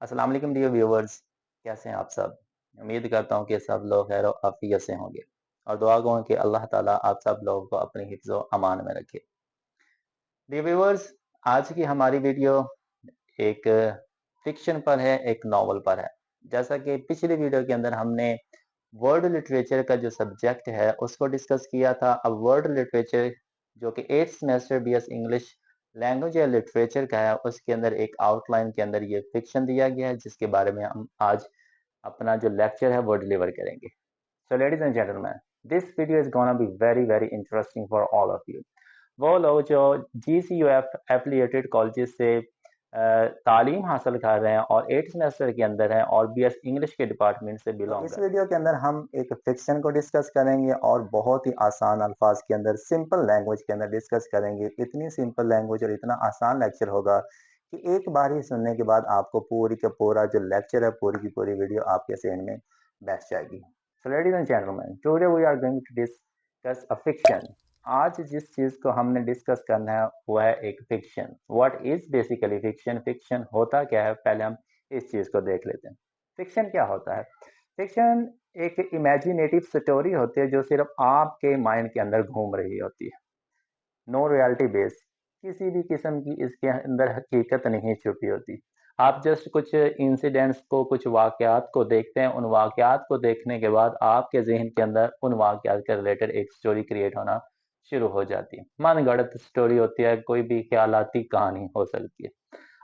अस्सलाम वालेकुम dear viewers. कैसे हैं आप सब? उम्मीद करता हूँ कि सब लोग खैर आफियत से होंगे और दुआ गो कि अल्लाह ताला आप सब लोगों को अपने हिफ्ज़ अमान में रखे। डियर व्यूवर्स, आज की हमारी वीडियो एक फिक्शन पर है, एक नॉवल पर है। जैसा कि पिछली वीडियो के अंदर हमने वर्ल्ड लिटरेचर का जो सब्जेक्ट है उसको डिस्कस किया था। अब वर्ल्ड लिटरेचर जो कि 8th semester BS English language या लिटरेचर का है, उसके अंदर एक आउटलाइन के अंदर ये फिक्शन दिया गया है, जिसके बारे में हम आज अपना जो लेक्चर है वो डिलीवर करेंगे। सो ladies and gentleman, this video is gonna be very very interesting for all of you. वो लोग जो GCUF एफिलिएटेड कॉलेजेस से तालीम हासिल कर रहे हैं और 8th सेमेस्टर के अंदर हैं और BS इंग्लिश के डिपार्टमेंट से बिलोंग इस वीडियो के अंदर हम एक फिक्शन को डिस्कस करेंगे और बहुत ही आसान अल्फाज के अंदर, सिंपल लैंग्वेज के अंदर डिस्कस करेंगे। इतनी सिंपल लैंग्वेज और इतना आसान लेक्चर होगा कि एक बार ही सुनने के बाद आपको पूरी का पूरा जो लेक्चर है, पूरी की पूरी वीडियो आपके ज़हन में बैठ जाएगी। So ladies and gentleman, today we are going to discuss a fiction. आज जिस चीज को हमने डिस्कस करना है वो है एक fiction. What is basically fiction? Fiction होता क्या है, पहले हम इस चीज को देख लेते हैं। फिक्शन क्या होता है? फिक्शन एक इमेजिनेटिव स्टोरी होती है जो सिर्फ आपके माइंड के अंदर घूम रही होती है। नो रियलिटी बेस, किसी भी किस्म की इसके अंदर हकीकत नहीं छुपी होती। आप जस्ट कुछ इंसिडेंट्स को, कुछ वाकयात को देखते हैं। उन वाकयात को देखने के बाद आपके जहन के अंदर उन वाकयात के रिलेटेड एक स्टोरी क्रिएट होना शुरू हो जाती है। मनगढ़ंत स्टोरी होती है, कोई भी ख्यालाती कहानी हो सकती है।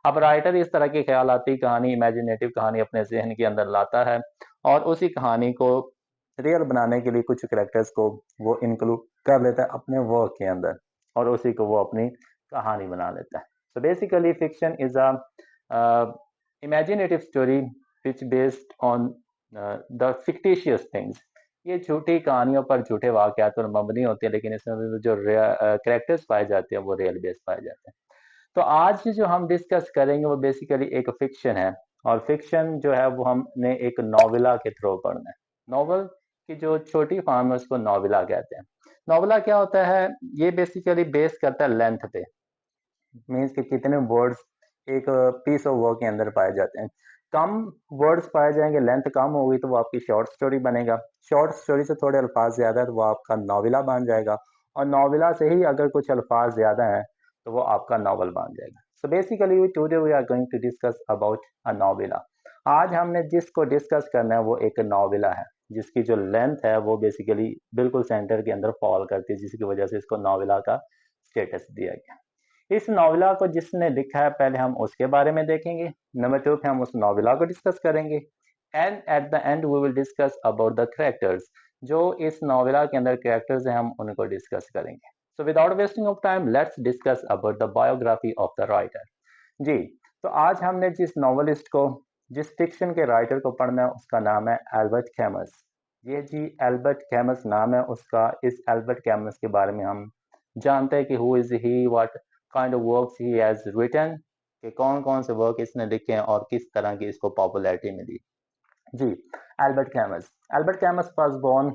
अब राइटर इस तरह की ख्यालाती कहानी, इमेजिनेटिव कहानी अपने जहन के अंदर लाता है और उसी कहानी को रियल बनाने के लिए कुछ करेक्टर्स को वो इंक्लूड कर लेता है अपने वर्क के अंदर और उसी को वो अपनी कहानी बना लेता है। So basically fiction is a imaginative story which based on the fictitious things. ये झूठी कहानियों पर, झूठे वाकयात पर मबनी होती है, लेकिन इसमें जो करेक्टर्स पाए जाते हैं वो रियल बेस पाए जाते हैं। तो आज जो हम डिस्कस करेंगे वो बेसिकली एक फिक्शन है और फिक्शन जो है वो हमने एक नॉवेला के थ्रू पढ़ना है। नॉवल की जो छोटी फॉर्म है उसको नॉवेला कहते हैं। नॉवेला क्या होता है? ये बेसिकली बेस करता है लेंथ पे, मीन्स कि कितने वर्ड्स एक पीस ऑफ वर्क के अंदर पाए जाते हैं। कम वर्ड्स पाए जाएंगे, लेंथ कम होगी तो वो आपकी शॉर्ट स्टोरी बनेगा। शॉर्ट स्टोरी से थोड़े अल्फाज ज़्यादा है तो वो आपका नॉवेला बन जाएगा और नॉवेला से ही अगर कुछ अल्फाज ज़्यादा हैं तो वो आपका नॉवल बन जाएगा। So basically today we are going to discuss about a novella. आज हमने जिसको डिस्कस करना है वो एक नॉवेला है, जिसकी जो लेंथ है वो बेसिकली बिल्कुल सेंटर के अंदर फॉल करती है, जिसकी वजह से इसको नॉवेला का स्टेटस दिया गया। इस नॉवेला को जिसने लिखा है पहले हम उसके बारे में देखेंगे। नंबर 2 पे हम उस नॉवेला को डिस्कस करेंगे and at the end we will discuss about the characters. जो इस नॉवेला के अंदर कैरेक्टर्स हैं हम उनको डिस्कस करेंगे। So without wasting of time let's discuss about the biography of the writer. जी, तो आज हमने जिस नॉवेलिस्ट को, जिस फिक्शन के राइटर को पढ़ना है उसका नाम है एल्बर्ट कैमस। ये जी एल्बर्ट कैमस नाम है उसका। इस एल्बर्ट कैमस के बारे में हम जानते हैं कि who is he, what kind of works he has written, कि कौन कौन से वर्क इसने लिखे हैं और किस तरह की इसको पॉपुलैरिटी मिली। जी, Albert Camus. Albert Camus was born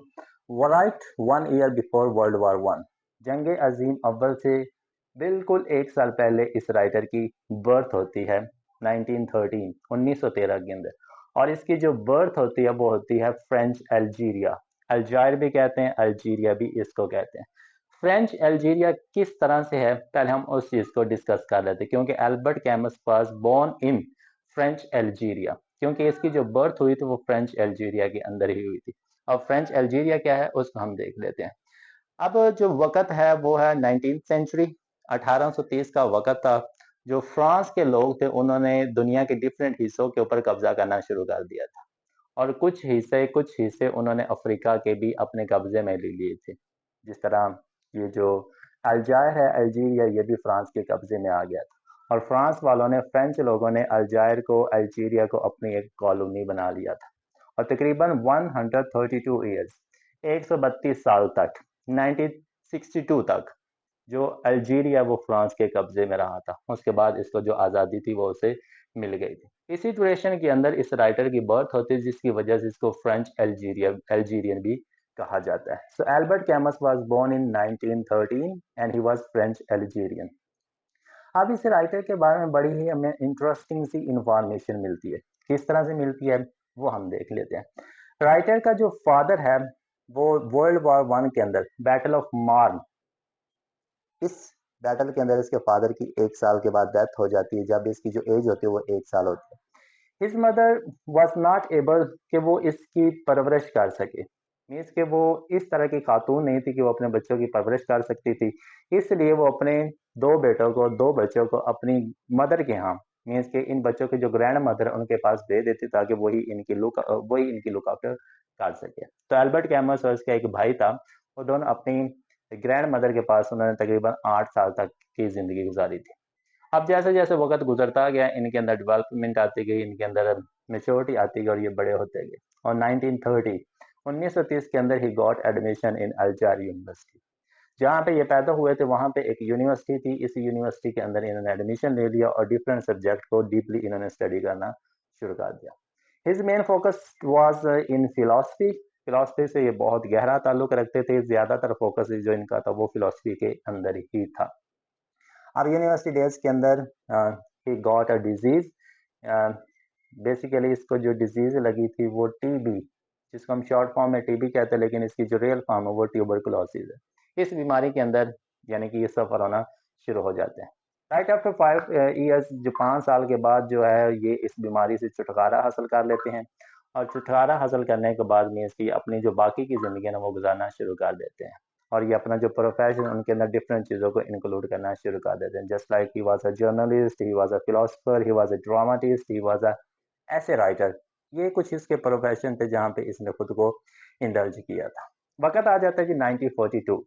right 1 year before world war one. जंग अजीम अव्वल से बिल्कुल 1 साल पहले इस राइटर की बर्थ होती है 1913, 1913 के अंदर। और इसकी जो बर्थ होती है वो होती है फ्रेंच अल्जीरिया। अल्जायर भी कहते हैं, अल्जीरिया भी इसको कहते हैं। फ्रेंच अल्जीरिया किस तरह से है, पहले हम उस चीज को डिस्कस कर लेते हैं, क्योंकि Albert Camus was born in French Algeria, क्योंकि इसकी जो बर्थ हुई थी वो फ्रेंच अल्जीरिया के अंदर ही हुई थी। और फ्रेंच अल्जीरिया क्या है उसको हम देख लेते हैं। अब जो वक़्त है वो है 19th सेंचुरी, 1830 का वक़्त था। जो फ्रांस के लोग थे उन्होंने दुनिया के डिफरेंट हिस्सों के ऊपर कब्जा करना शुरू कर दिया था और कुछ हिस्से उन्होंने अफ्रीका के भी अपने कब्जे में ले लिए थे। जिस तरह ये जो अल्जायर है, अल्जीरिया, ये भी फ्रांस के कब्जे में आ गया था और फ्रांस वालों ने, फ्रेंच लोगों ने अल्जायर को, अल्जीरिया को अपनी एक कॉलोनी बना लिया था। और तकरीबन 132 ईयर्स, 132 साल तक, 1962 तक जो अल्जीरिया वो फ्रांस के कब्जे में रहा था। उसके बाद इसको जो आज़ादी थी वो उसे मिल गई थी। इसी ड्यूरेशन के अंदर इस राइटर की बर्थ होती है, जिसकी वजह से इसको फ्रेंच अल्जीरियन भी कहा जाता है। So Albert Camus was born in 1913 and he was French Algerian. अब इस राइटर के बारे में बड़ी ही हमें इंटरेस्टिंग सी इंफॉर्मेशन मिलती है। किस तरह से मिलती है वो हम देख लेते हैं। राइटर का जो फादर है वो वर्ल्ड वॉर वन के अंदर बैटल ऑफ मार्न, इस बैटल के अंदर इसके फादर की 1 साल के बाद डेथ हो जाती है। जब इसकी जो एज होती है वो 1 साल होती है। His mother was not able कि वो इसकी परवरिश कर सके, मीन्स कि वो इस तरह की खातून नहीं थी कि वो अपने बच्चों की परवरिश कर सकती थी। इसलिए वो अपने दो बच्चों को अपनी मदर के यहाँ, मीन्स के इन बच्चों के जो ग्रैंड मदर उनके पास दे देती ताकि वही इनकी लुक आफ्टर कर सके। तो एल्बर्ट कैमस और उसका एक भाई था, वो दोनों अपनी ग्रैंड मदर के पास उन्होंने तकरीबन 8 साल तक की जिंदगी गुजारी थी। अब जैसे जैसे वक्त गुजरता गया इनके अंदर डेवलपमेंट आती गई, इनके अंदर मेच्योरिटी आती गई और ये बड़े होते गए। और 1930 के अंदर ही got admission in Algiers university. जहाँ पे ये पैदा हुए थे वहाँ पे एक यूनिवर्सिटी थी, इस यूनिवर्सिटी के अंदर इन्होंने एडमिशन ले लिया और डिफरेंट सब्जेक्ट को डीपली इन्होंने स्टडी करना शुरू कर दिया। His main focus was in philosophy. Philosophy से ये बहुत गहरा ताल्लुक रखते थे, ज्यादातर फोकस जो इनका था वो फिलोसफी के अंदर ही था। अब यूनिवर्सिटी डेज के अंदर ही गॉट अ डिजीज। बेसिकली इसको जो डिजीज लगी थी वो टीबी, जिसको हम शॉर्ट फॉर्म में टीबी कहते हैं, लेकिन इसकी जो रियल फॉर्म है वो ट्यूबरकुलोसिस है। इस बीमारी के अंदर यानी कि ये सफर होना शुरू हो जाते हैं। राइट आफ्टर 5 ईयर्स, जो 5 साल के बाद जो है ये इस बीमारी से छुटकारा हासिल कर लेते हैं। और छुटकारा हासिल करने के बाद में इसकी अपनी जो बाकी की ज़िंदगी है ना वो गुजारना शुरू कर देते हैं। और ये अपना जो प्रोफेशन उनके अंदर डिफरेंट चीज़ों को इंक्लूड करना शुरू कर देते हैं। Just like he was a journalist, he was a philosopher, he was a dramatist, he was a ऐसे राइटर। ये कुछ इसके प्रोफेशन थे जहाँ पे इसने खुद को इंडल्ज किया था। वक्त आ जाता है कि 1942,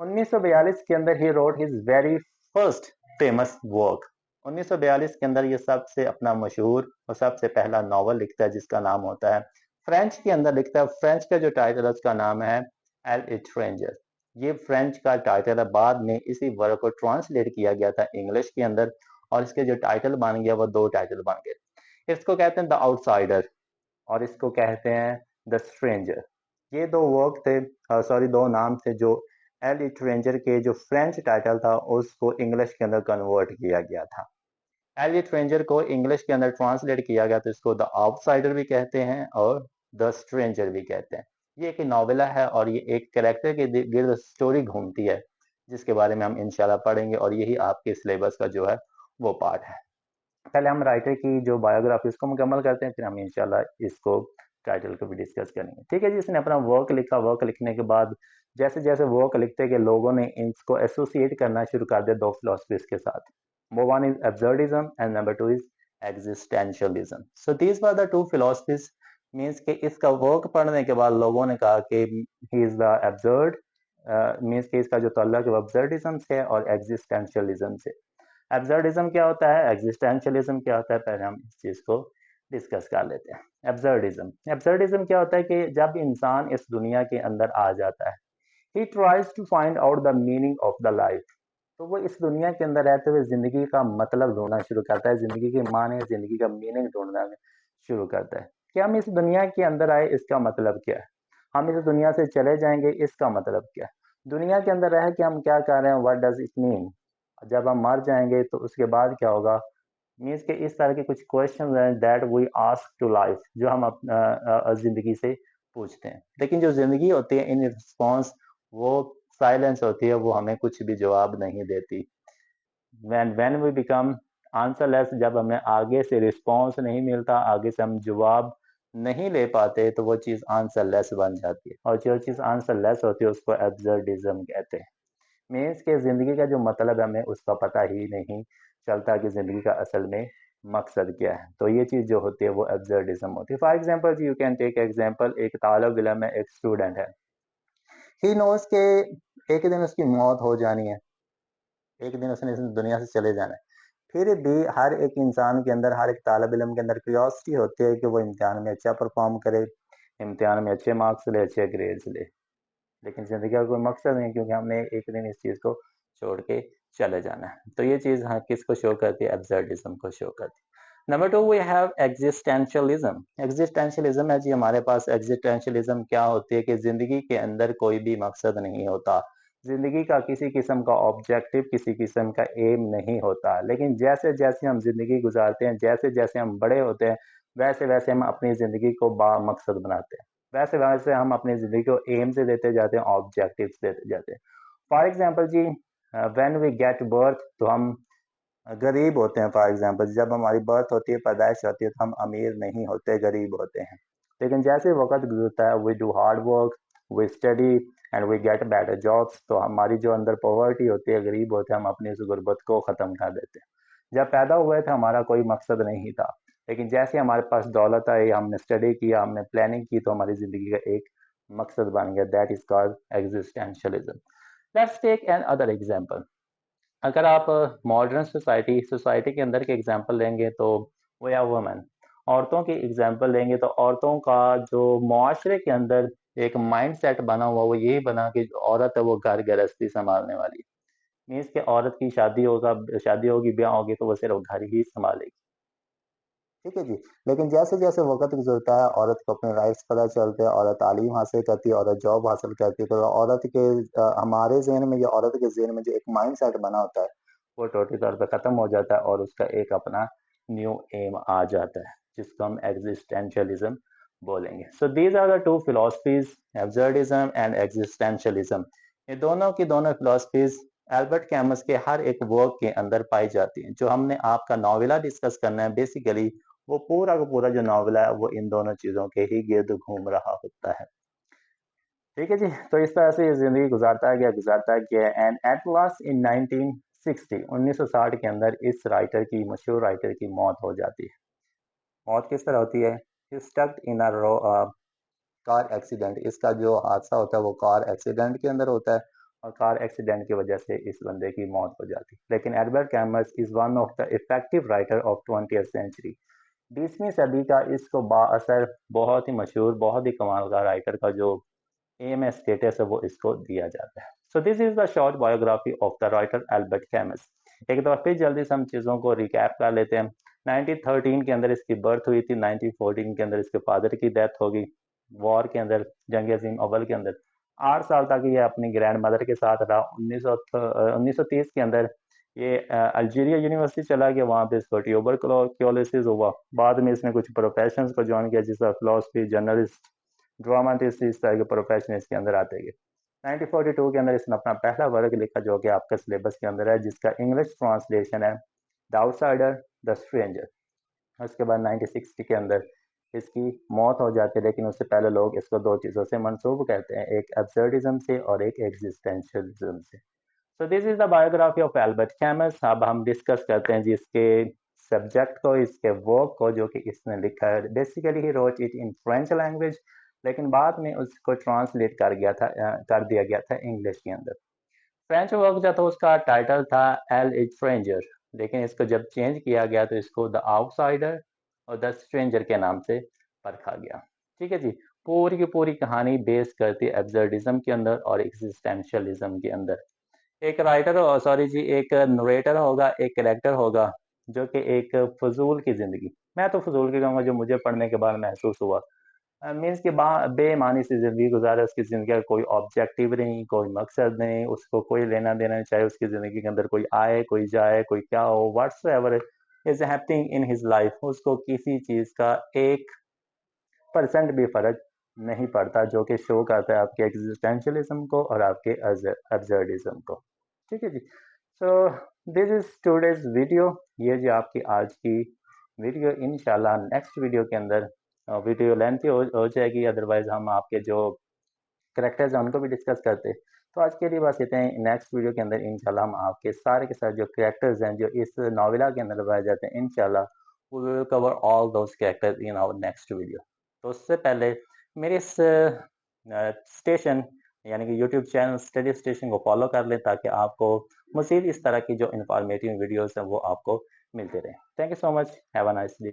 1942 के अंदर he wrote his very first famous work. 1942 के अंदर ये सबसे अपना मशहूर और सबसे पहला नावल लिखता है जिसका नाम होता है, फ्रेंच के अंदर लिखता है। फ्रेंच का जो टाइटल है उसका नाम है एल इट्रेंजर। ये फ्रेंच का टाइटल है, बाद में इसी वर्क को ट्रांसलेट किया गया था इंग्लिश के अंदर और इसके जो टाइटल बन गया वो दो टाइटल बन गए। इसको कहते हैं द आउटसाइडर और इसको कहते हैं द स्ट्रेंजर। ये दो वर्क थे, सॉरी दो नाम थे जो एल इट्रेंजर के जो फ्रेंच टाइटल था उसको इंग्लिश के अंदर कन्वर्ट किया गया था। एल इट्रेंजर को इंग्लिश के अंदर ट्रांसलेट किया गया तो इसको द आउटसाइडर भी कहते हैं और द स्ट्रेंजर भी कहते हैं। ये एक नॉवेला है और ये एक कैरेक्टर के गिर्द स्टोरी घूमती है जिसके बारे में हम इंशाल्लाह पढ़ेंगे और यही आपके सिलेबस का जो है वो पार्ट है। पहले हम राइटर की जो बायोग्राफी उसको मुकम्मल करते हैं, फिर हम इंशाल्लाह इसको टाइटल को भी डिस्कस करेंगे। ठीक है जी, इसने अपना वर्क लिखा। वर्क लिखने के बाद जैसे जैसे वर्क लिखते गए लोगों ने इसको एसोसिएट करना शुरू कर दिया दो फिलोसफीज के साथ। वो one is absurdism and number two is existentialism. So these were the two philosophies. Means के इसका वर्क पढ़ने के बाद लोगों ने कहा कि he is the absurd, means के इसका जो तल्लक है वो एब्सर्डिज्म से और एग्जिस्टेंशियलिज्म से। एब्सर्डिज्म क्या होता है, एग्जिस्टेंशियलिज्म क्या होता है, पहले हम इस चीज को डिस्कस कर लेते हैं। एब्सर्डिज्म क्या होता है कि जब इंसान इस दुनिया के अंदर आ जाता है, he tries to find out the meaning of the life. तो वो इस दुनिया के अंदर रहते हुए जिंदगी का मतलब ढूंढना शुरू करता है, जिंदगी के माने, जिंदगी का मीनिंग ढूंढना शुरू करता है कि हम इस दुनिया के अंदर आए इसका मतलब क्या है, हम इस दुनिया से चले जाएंगे इसका मतलब क्या है, दुनिया के अंदर रह के हम क्या कर रहे हैं, व्हाट डज इट मीन, जब हम मर जाएंगे तो उसके बाद क्या होगा। मीन्स के इस तरह के कुछ क्वेश्चन हैं that we ask to life, जो हम जिंदगी से पूछते हैं। लेकिन जो जिंदगी होती है इन रिस्पॉन्स वो साइलेंस होती है, वो हमें कुछ भी जवाब नहीं देती। व्हेन वी बिकम आंसरलेस, जब हमें आगे से रिस्पॉन्स नहीं मिलता, आगे से हम जवाब नहीं ले पाते तो वो चीज़ आंसरलेस बन जाती है और जो चीज़ आंसरलेस होती है उसको एब्सर्डिज्म कहते हैं। मीन्स के ज़िंदगी का जो मतलब है हमें उसका पता ही नहीं चलता कि ज़िंदगी का असल में मकसद क्या है। तो ये चीज़ जो होती है वो एब्सर्डिज्म होती है। For example you can take example, एक तालिब इल्म है, एक स्टूडेंट है। ही नोज के एक दिन उसकी मौत हो जानी है, एक दिन उसने इस दुनिया से चले जाना है। फिर भी हर एक इंसान के अंदर, हर एक तालिब इल्म के अंदर क्यूरियोसिटी होती है कि वो इम्तिहान में अच्छा परफॉर्म करे, इम्तिहान में अच्छे मार्क्स ले, अच्छे ग्रेड्स ले। लेकिन ज़िंदगी का कोई मकसद नहीं, क्योंकि हमने एक दिन इस चीज़ को छोड़ के चले जाना है। तो ये चीज़ हाँ किसको शो करती है, एब्सर्डिज्म को शो करती है। Number 2 we have existentialism. Existentialism है जी हमारे पास। एग्जिस्टेंशियलिज्म क्या होती है कि ज़िंदगी के अंदर कोई भी मकसद नहीं होता, ज़िंदगी का किसी किस्म का ऑब्जेक्टिव, किसी किस्म का एम नहीं होता। लेकिन जैसे-जैसे हम ज़िंदगी गुज़ारते हैं, जैसे-जैसे हम बड़े होते हैं, वैसे-वैसे हम अपनी ज़िंदगी को बामकसद बनाते हैं। वैसे-वैसे हम अपनी ज़िंदगी को एम्स देते जाते हैं, ऑब्जेक्टिव्स देते जाते हैं। फॉर एग्ज़ाम्पल जी, व्हेन वी गेट बर्थ, तो हम गरीब होते हैं। फॉर एग्ज़ाम्पल जब हमारी बर्थ होती है, पैदाइश होती है, तो हम अमीर नहीं होते, गरीब होते हैं। लेकिन जैसे वक़्त गुज़रता है, we do hard work, we study and we get better jobs, तो हमारी जो अंदर पॉवर्टी होती है, गरीब होते हैं, हम अपनी उस गुर्बत को ख़त्म कर देते हैं। जब पैदा हुए थे, हमारा कोई मकसद नहीं था, लेकिन जैसे हमारे पास दौलत आई, हमने स्टडी किया, हमने प्लानिंग की, तो हमारी ज़िंदगी का एक मकसद बन गया। That is called existentialism. Let's take another example. अगर आप मॉडर्न सोसाइटी सोसाइटी के अंदर के एग्जांपल लेंगे, तो वी आर वुमेन, औरतों की एग्जांपल लेंगे, तो औरतों का जो मुआशरे के अंदर एक माइंडसेट बना हुआ, वो यही बना कि जो औरत है वो घर गृहस्थी संभालने वाली। मीन्स कि औरत की शादी होगी, ब्याह होगी, तो वो सिर्फ घर ही संभालेगी। ठीक है जी। लेकिन जैसे-जैसे वक़्त गुज़रता है, औरत को अपने राइट्स पता चलते हैं, औरत तालीम हासिल करती है, औरत जॉब हासिल करती है, तो औरत के हमारे ज़हन में या औरत के ज़हन में जो एक माइंडसेट बना होता है, वो टोटली तौर पे ख़त्म हो जाता है और उसका एक अपना न्यू एम आ जाता है, जिसको हम एक्जिस्टेंशियलिज़्म बोलेंगे। सो these are the 2 philosophies, एब्सर्डिज़्म and एक्जिस्टेंशियलिज़्म। ये दोनों की दोनों फिलॉसफीज़ एल्बर्ट कैमस के हर एक वर्क के अंदर पाई जाती हैं। जो हमने आपका नॉवेला डिस्कस करना है, बेसिकली वो पूरा का पूरा जो नॉवल है, वो इन दोनों चीज़ों के ही गिर्द घूम रहा होता है। ठीक है जी, तो इस तरह से ये ज़िंदगी गुज़ारता गया एंड एट लास्ट इन 1960 1960 के अंदर इस राइटर की, मशहूर राइटर की मौत हो जाती है। मौत किस तरह होती है? ही स्टक इन कार एक्सीडेंट। इसका जो हादसा होता है, वो कार एक्सीडेंट के अंदर होता है और कार एक्सीडेंट की वजह से इस बंदे की मौत हो जाती है। लेकिन Edward Camus is one of the effective writer of 20th century. 20वीं सदी का इसको बाअसर, बहुत ही मशहूर, बहुत ही कमाल का राइटर का जो एम स्टेटस है, वो इसको दिया जाता है। सो this is the short biography of the writer Albert कैमस। एक बार फिर जल्दी से हम चीज़ों को रिकैप कर लेते हैं। 1913 के अंदर इसकी बर्थ हुई थी, 1914 के अंदर इसके फादर की डेथ हो गई, वॉर के अंदर, जंग अजीम अव्वल के अंदर। 8 साल तक ये अपनी ग्रैंड मदर के साथ रहा। 1930 के अंदर ये अल्जीरिया यूनिवर्सिटी चला गया, वहाँ पे इसको ट्यूबरक्लोसिस हुआ। बाद में इसने कुछ प्रोफेशंस को ज्वाइन किया, जैसे फिलोसफी, जर्नलिस्ट, ड्रामा, तो इस तरह के प्रोफेशन इसके अंदर आते गए। 1942 के अंदर इसने अपना पहला वर्क लिखा, जो कि आपका सिलेबस के अंदर है, जिसका इंग्लिश ट्रांसलेशन है द आउटसाइडर, द स्ट्रेंजर। उसके बाद 1960 के अंदर इसकी मौत हो जाती है, लेकिन उससे पहले लोग इसको दो चीज़ों से मंसूब करते हैं, एक एब्सर्डिज्म से और एक एग्जिस्टेंशियलिज्म से। सो this is the biography of Albert कैमस। अब हम डिस्कस करते हैं जी इसके सब्जेक्ट को, इसके वर्क को, जो कि इसने लिखा है। Basically he wrote it in French language, लेकिन बाद में उसको ट्रांसलेट कर दिया गया था इंग्लिश के अंदर। फ्रेंच वर्क जो था, उसका टाइटल था एल इज स्ट्रेंजर, लेकिन इसको जब चेंज किया गया तो इसको द आउटसाइडर और द स्ट्रेंजर के नाम से परखा गया। ठीक है जी। पूरी की पूरी कहानी बेस करती है एब्सर्डिज्म के अंदर और एग्जिस्टेंशियलिज्म के अंदर। एक राइटर, सॉरी जी, एक नरेटर होगा, एक कैरेक्टर होगा, जो कि एक फजूल की जिंदगी, मैं तो फजूल की कहूँगा, जो मुझे पढ़ने के बाद महसूस हुआ। मीन्स कि बेमानी सी जिंदगी गुजारे, उसकी जिंदगी का कोई ऑब्जेक्टिव नहीं, कोई मकसद नहीं, उसको कोई लेना देना नहीं, चाहे उसकी जिंदगी के अंदर कोई आए, कोई जाए, कोई क्या हो, what's ever is happening in his life, उसको किसी चीज का 1% भी फर्क नहीं पड़ता, जो कि शो करता है आपके एग्जिस्टेंशियलिज्म को और आपके अब्सर्डिज्म को। ठीक है जी। So this is today's video. ये जी आपकी आज की वीडियो। इंशाल्लाह नेक्स्ट वीडियो के अंदर वीडियो लेंथी हो जाएगी, अदरवाइज हम आपके जो करेक्टर्स हैं उनको भी डिस्कस करते। तो आज के लिए बस इतना ही। नेक्स्ट वीडियो के अंदर इंशाल्लाह हम आपके सारे के सारे जो करेक्टर्स हैं, जो इस नॉवेला के अंदर पाए जाते हैं, इंशाल्लाह we will cover all those characters in our next video. तो उससे पहले मेरे इस स्टेशन, यानी कि यूट्यूब चैनल स्टडी स्टेशन को फॉलो कर लें, ताकि आपको मज़ीद इस तरह की जो इन्फॉर्मेटिव वीडियोज़ हैं वो आपको मिलते रहें। Thank you so much. Have a nice day.